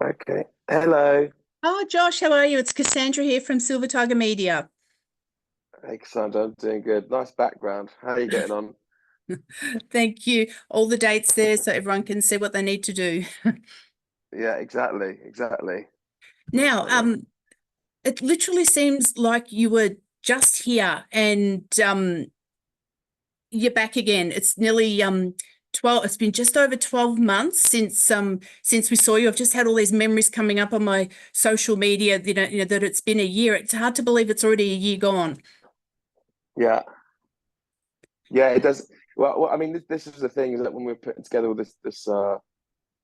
Okay. Hello. Oh, Josh, how are you? It's Cassandra here from Silver Tiger Media. Hey, Cassandra. I'm doing good. Nice background. How are you getting on? Thank you. All the dates there so everyone can see what they need to do. Yeah, exactly. Exactly. That's Now, funny. it literally seems like you were just here and you're back again. It's nearly 12, it's been just over 12 months since we saw you. I've just had all these memories coming up on my social media, that it's been a year. It's hard to believe it's already a year gone. Yeah. Yeah, it does. I mean, this is the thing is that when we were putting together all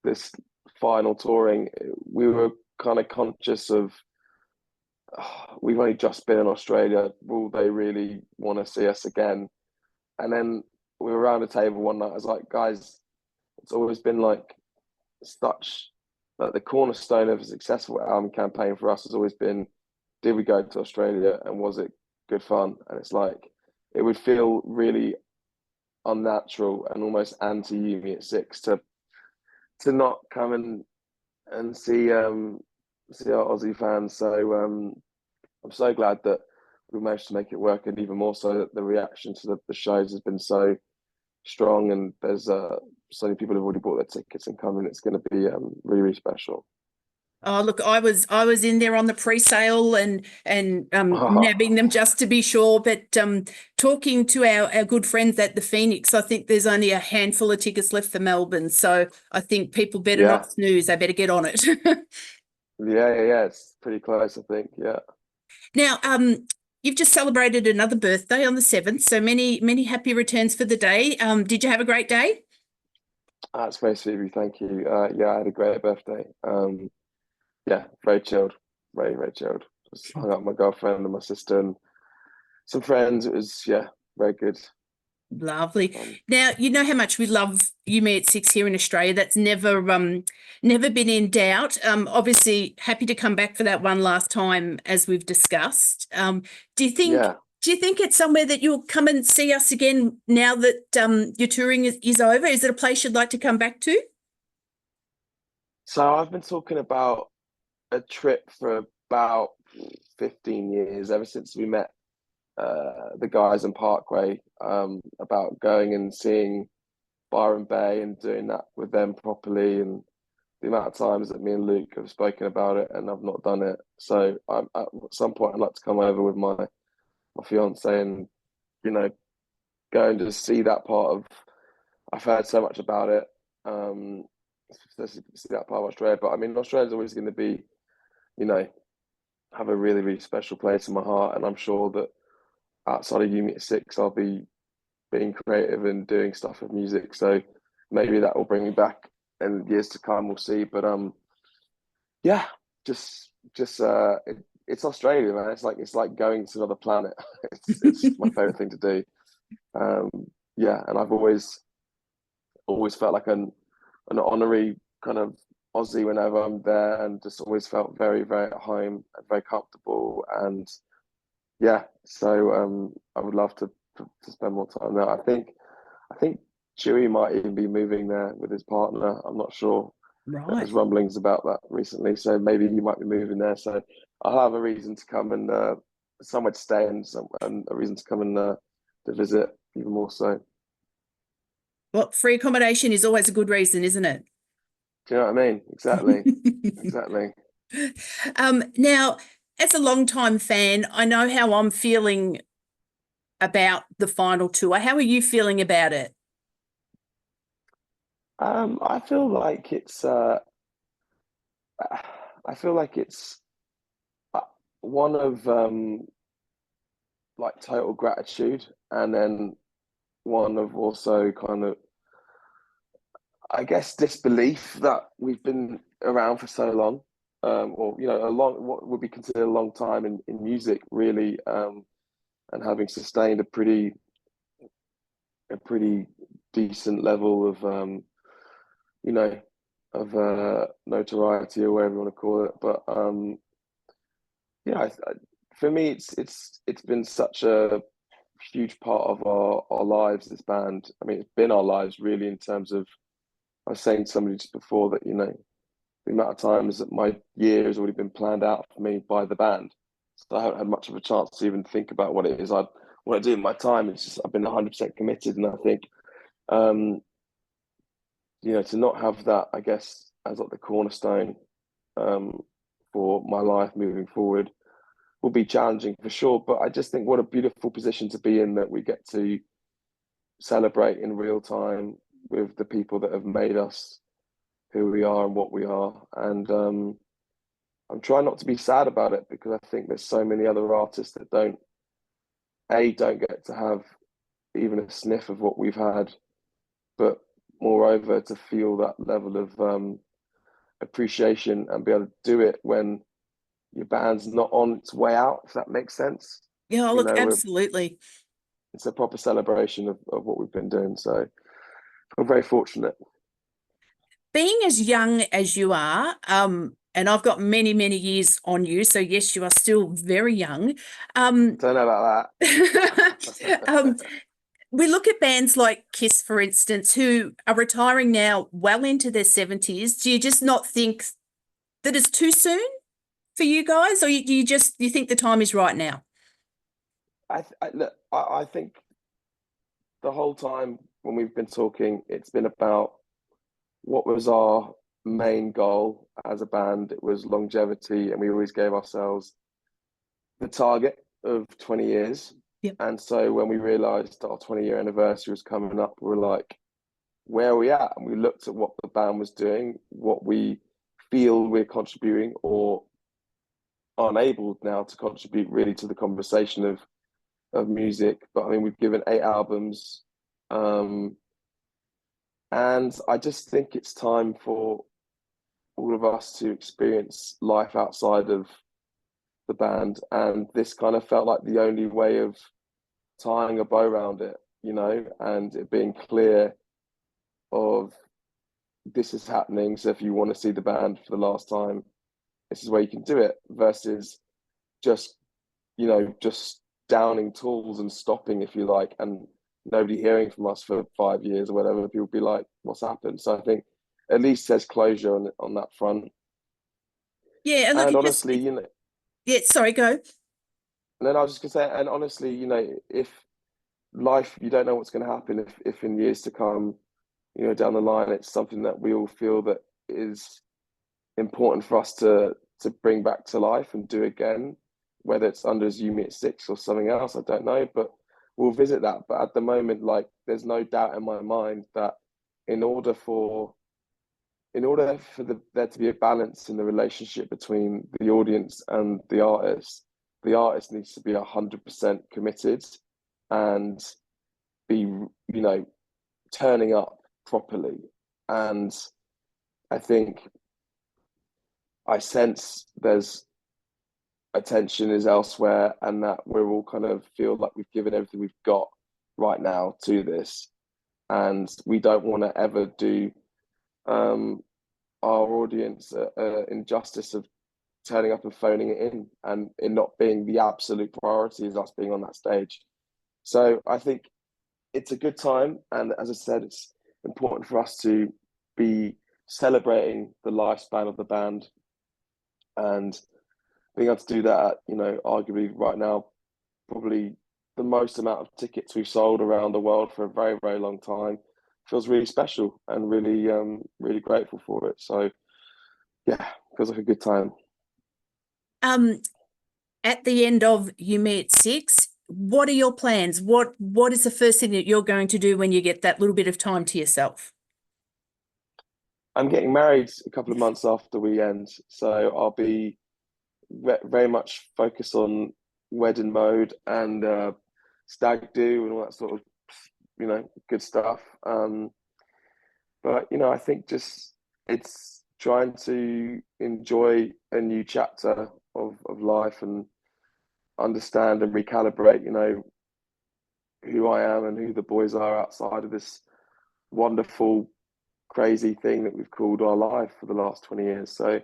this final touring, we were kind of conscious of we've only just been in Australia. Will they really want to see us again? And then we were around the table one night. I was like, guys, it's always been like such like the cornerstone of a successful album campaign for us has always been, did we go to Australia and was it good fun? And it's like it would feel really unnatural and almost anti uni at six to not come and see our Aussie fans. So I'm so glad that we managed to make it work, and even more so that the reaction to the shows has been so strong, and there's so many people who've already bought their tickets and coming. It's going to be really really special. Oh, look, I was in there on the pre-sale and nabbing Oh, them just to be sure. But talking to our good friends at the Phoenix, I think there's only a handful of tickets left for Melbourne. So I think people better yeah, not snooze. They better get on it. yeah. It's pretty close, I think. Yeah, Now, you've just celebrated another birthday on the 7th. So many happy returns for the day. Did you have a great day? that's very sweet of you. Thank you. Yeah, I had a great birthday. Yeah, very chilled, very very chilled. Just hung out with my girlfriend and my sister and some friends. It was yeah, very good. Lovely. Um, Now, you know how much we love You Me at Six here in Australia. That's never been in doubt. Obviously happy to come back for that one last time as we've discussed. Do you think yeah. do you think it's somewhere that you'll come and see us again now that your touring is over? Is it a place you'd like to come back to? So I've been talking about a trip for about 15 years, ever since we met the guys in Parkway, about going and seeing Byron Bay and doing that with them properly. And the amount of times that me and Luke have spoken about it and I've not done it. So at some point I'd like to come over with my fiance and you know go and just see that part of. I've heard so much about it. Um, see that part of Australia, but I mean Australia's always going to be you know have a really really special place in my heart, and I'm sure that outside of Unit Six I'll be being creative and doing stuff with music. So maybe that will bring me back in years to come. We'll see. But yeah, it's Australia, man. It's like going to another planet. It's my favorite thing to do. Um, yeah, and I've always felt like an honorary kind of Aussie whenever I'm there, and just always felt very very at home and very comfortable. And yeah, so I would love to spend more time there. I think Chewy might even be moving there with his partner. I'm not sure. Right. There's rumblings about that recently, so maybe he might be moving there. So I'll have a reason to come and somewhere to stay and a reason to come and to visit even more so. Well, free accommodation is always a good reason, isn't it? Do you know what I mean? Exactly, exactly. Now, as a long-time fan, I know how I'm feeling about the final tour. How are you feeling about it? I feel like I feel like it's uh, one of like total gratitude, and then one of also kind of I guess disbelief that we've been around for so long, or a long what would be considered a long time in music, really, and having sustained a pretty decent level of you know notoriety or whatever you want to call it. But yeah, for me, it's been such a huge part of our lives. This band, I mean, it's been our lives really in terms of. I was saying to somebody just before that the amount of times that my year has already been planned out for me by the band. So I haven't had much of a chance to even think about what it is I want to do in my time. It's just I've been 100% committed, and I think um, to not have that, I guess, as like the cornerstone um, for my life moving forward will be challenging for sure. But I just think what a beautiful position to be in, that we get to celebrate in real time with the people that have made us who we are and what we are. And I'm trying not to be sad about it, because I think there's so many other artists that don't get to have even a sniff of what we've had, but moreover to feel that level of appreciation and be able to do it when your band's not on its way out, if that makes sense. Yeah, You look, know, absolutely. it's a proper celebration of what we've been doing. So I'm very fortunate. Being as young as you are, and I've got many, many years on you, so yes, you are still very young. Don't know about Um, that. we look at bands like Kiss, for instance, who are retiring now well into their 70s. Do you just not think that it's too soon for you guys, or do you think the time is right now? Look, I think the whole time when we've been talking, it's been about what was our main goal as a band. It was longevity, and we always gave ourselves the target of 20 years. Yep. And so when we realized our 20-year anniversary was coming up, we were like, where are we at? And we looked at what the band was doing, what we feel we're contributing or unable now to contribute really to the conversation of music. But I mean, we've given 8 albums. And I just think it's time for all of us to experience life outside of the band. And this kind of felt like the only way of tying a bow around it, and it being clear of this is happening. So if you want to see the band for the last time, this is where you can do it, versus just, just downing tools and stopping, if you like, and nobody hearing from us for 5 years or whatever. People be like, what's happened? So I think at least there's closure on that front. Yeah, and look, And honestly, yeah, sorry, go. and then I was just gonna say, and honestly, if life, you don't know what's going to happen, if in years to come, down the line, it's something that we all feel that is important for us to bring back to life and do again, whether it's under As You Meet Six or something else, I don't know, but we'll visit that. But at the moment, like, there's no doubt in my mind that in order for there to be a balance in the relationship between the audience and the artist needs to be 100% committed and be, turning up properly. And I think I sense there's attention is elsewhere, and that we're all kind of feel like we've given everything we've got right now to this, and we don't want to ever do our audience injustice of turning up and phoning it in, and it not being the absolute priority is us being on that stage. So I think it's a good time, and as I said, it's important for us to be celebrating the lifespan of the band, and being able to do that, arguably right now, probably the most amount of tickets we've sold around the world for a very, very long time, feels really special, and really, really grateful for it. So yeah, feels like a good time. At the end of You Meet Six, what are your plans? What is the first thing that you're going to do when you get that little bit of time to yourself? I'm getting married a couple of months after we end, so I'll be very much focused on wedding mode and stag do and all that sort of good stuff. But I think just it's trying to enjoy a new chapter of life and understand and recalibrate, who I am and who the boys are outside of this wonderful, crazy thing that we've called our life for the last 20 years. So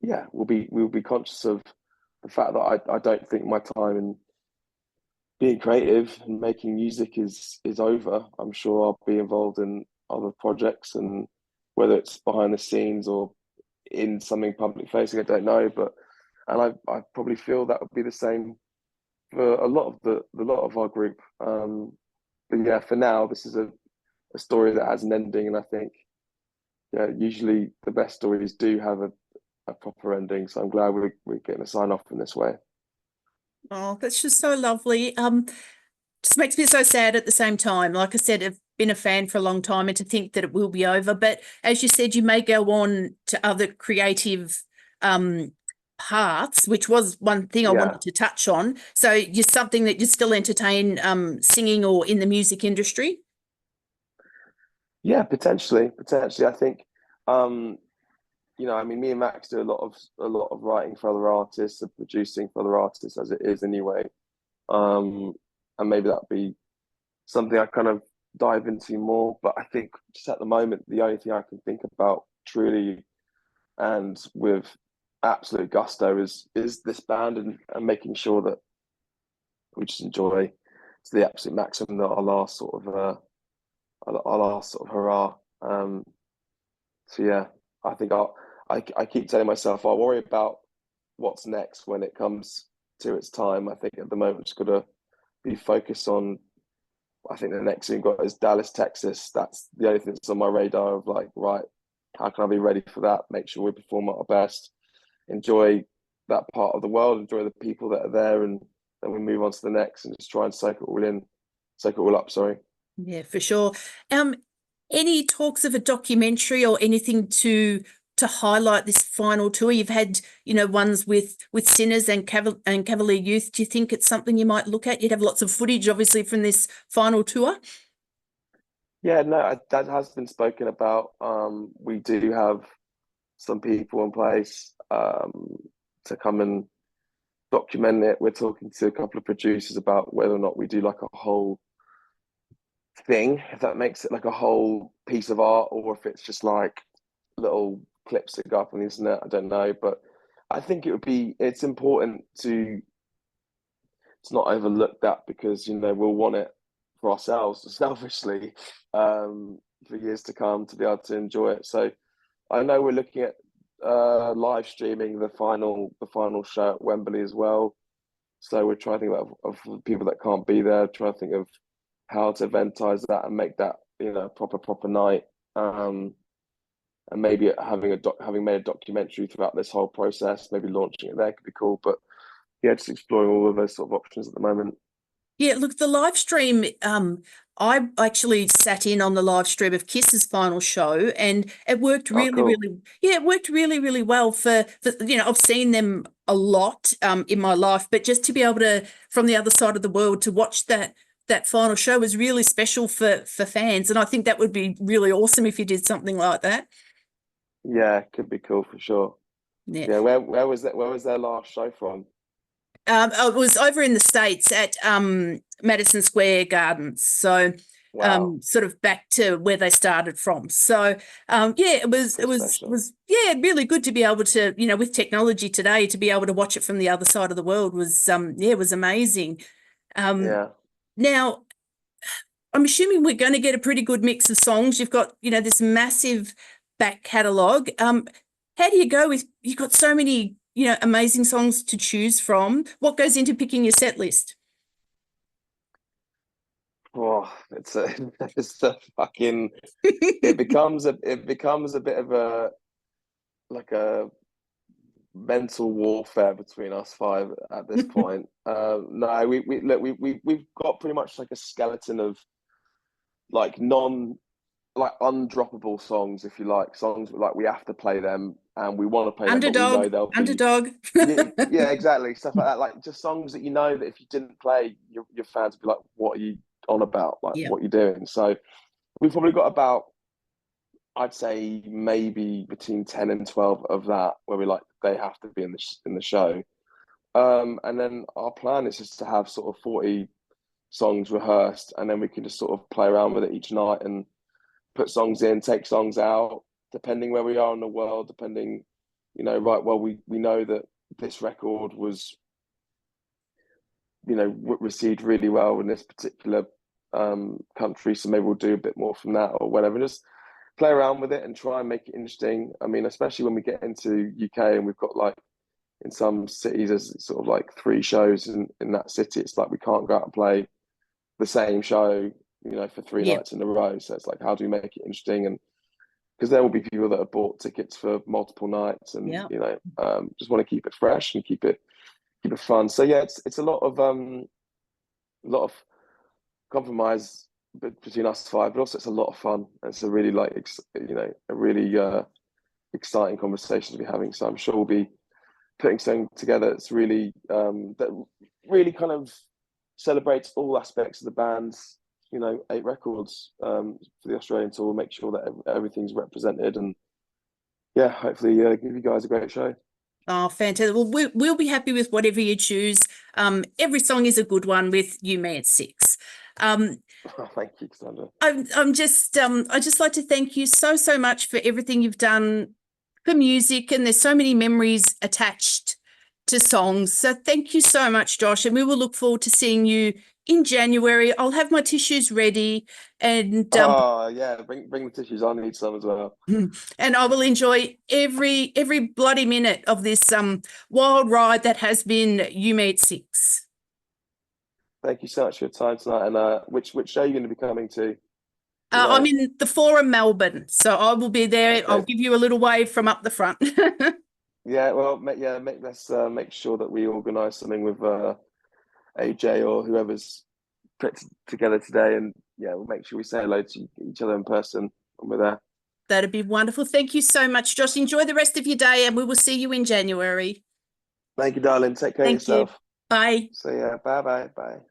yeah, we'll be conscious of the fact that I don't think my time in being creative and making music is over. I'm sure I'll be involved in other projects and whether it's behind the scenes or in something public facing, I don't know. I probably feel that would be the same for a lot of our group. But yeah, for now, this is a story that has an ending, and I think yeah, usually the best stories do have a proper ending. So I'm glad we're getting a sign off in this way. Oh, that's just so lovely. Just makes me so sad at the same time. Like I said, I've been a fan for a long time, and to think that it will be over. But as you said, you may go on to other creative paths, which was one thing I Yeah, wanted to touch on. So you're something that you still entertain, singing or in the music industry? yeah, potentially. I think, um, I mean, me and Max do a lot of writing for other artists and producing for other artists as it is anyway. Um, and maybe that'd be something I kind of dive into more. But I think just at the moment, the only thing I can think about truly and with absolute gusto is this band, and making sure that we just enjoy to the absolute maximum that our last sort of hurrah. So yeah, I think I keep telling myself I'll worry about what's next when it comes to its time. I think at the moment just gotta be focused on. I think the next thing we've got is Dallas, Texas. That's the only thing that's on my radar of like, right, how can I be ready for that? Make sure we perform at our best, enjoy that part of the world, enjoy the people that are there, and then we move on to the next and just try and soak it all up. Sorry. Yeah, for sure. Um, any talks of a documentary or anything to highlight this final tour? You've had, ones with Sinners and Cavalier Youth. Do you think it's something you might look at? You'd have lots of footage, obviously, from this final tour. Yeah, no, that has been spoken about. We do have some people in place to come and document it. We're talking to a couple of producers about whether or not we do like a whole thing, if that makes it like a whole piece of art, or if it's just like little clips that go up on the internet. I don't know, but I think it's important to not overlook that, because we'll want it for ourselves selfishly, for years to come, to be able to enjoy it. So I know we're looking at live streaming the final show at Wembley as well. So we're trying to think of people that can't be there, trying to think of how to eventize that and make that proper night. And maybe having made a documentary throughout this whole process, maybe launching it there could be cool. But yeah, just exploring all of those sort of options at the moment. Yeah, look, the live stream, I actually sat in on the live stream of Kiss's final show, and it worked Oh, really, cool. really, yeah, it worked really, really well I've seen them a lot in my life, but just to be able to, from the other side of the world, to watch that final show was really special for fans. And I think that would be really awesome if you did something like that. Yeah, could be cool for sure. Yeah. Yeah, where was that? Where was their last show from? I was over in the States at Madison Square Gardens. So Wow, sort of back to where they started from. So yeah, it was so it was special. was yeah, really good to be able to, with technology today, to be able to watch it from the other side of the world was yeah, it was amazing. Um Yeah. Now I'm assuming we're going to get a pretty good mix of songs. You've got, this massive back catalogue. How do you go with, you've got so many, amazing songs to choose from. What goes into picking your set list? Oh, it's a fucking. It becomes a bit of a like a mental warfare between us five at this point. No, we look, we've got pretty much like a skeleton of like undroppable songs, if you like, songs like we have to play them and we want to play them, but we Underdog, know they'll be. underdog. Yeah, yeah, exactly, stuff like that, like just songs that that if you didn't play, your fans would be like, what are you on about, like Yeah. what are you doing? So we've probably got about, I'd say maybe between 10 and 12 of that where we like they have to be in the show. And then our plan is just to have sort of 40 songs rehearsed, and then we can just sort of play around with it each night and put songs in, take songs out, depending where we are in the world, depending, right, well, we know that this record was, received really well in this particular country, so maybe we'll do a bit more from that or whatever. Just play around with it and try and make it interesting. I mean, especially when we get into UK and we've got like in some cities there's sort of like 3 shows in that city. It's like we can't go out and play the same show, for 3 nights in a row. So it's like, how do we make it interesting? And because there will be people that have bought tickets for multiple nights, and just want to keep it fresh and keep it fun. So yeah, it's a lot of compromise between us 5, but also it's a lot of fun. It's a really exciting conversation to be having. So I'm sure we'll be putting something together that's really that really kind of celebrates all aspects of the band's 8 records for the Australian tour. We'll make sure that everything's represented, and hopefully give you guys a great show. Oh, fantastic. Well, we'll be happy with whatever you choose. Every song is a good one with You, Me at 6. Thank you, Cassandra. I just like to thank you so much for everything you've done for music, and there's so many memories attached to songs. So thank you so much, Josh, and we will look forward to seeing you in January. I'll have my tissues ready, and bring the tissues. I need some as well. And I will enjoy every bloody minute of this wild ride that has been You, Me at 6. Thank you so much for your time tonight. And which show are you going to be coming to? I'm in the Forum, Melbourne, so I will be there. Okay. I'll give you a little wave from up the front. Yeah, well, let's make sure that we organise something with AJ or whoever's put together today, and we'll make sure we say hello to each other in person when we're there. That'd be wonderful. Thank you so much, Josh. Enjoy the rest of your day, and we will see you in January. Thank you, darling. Take care of yourself. Bye. So bye.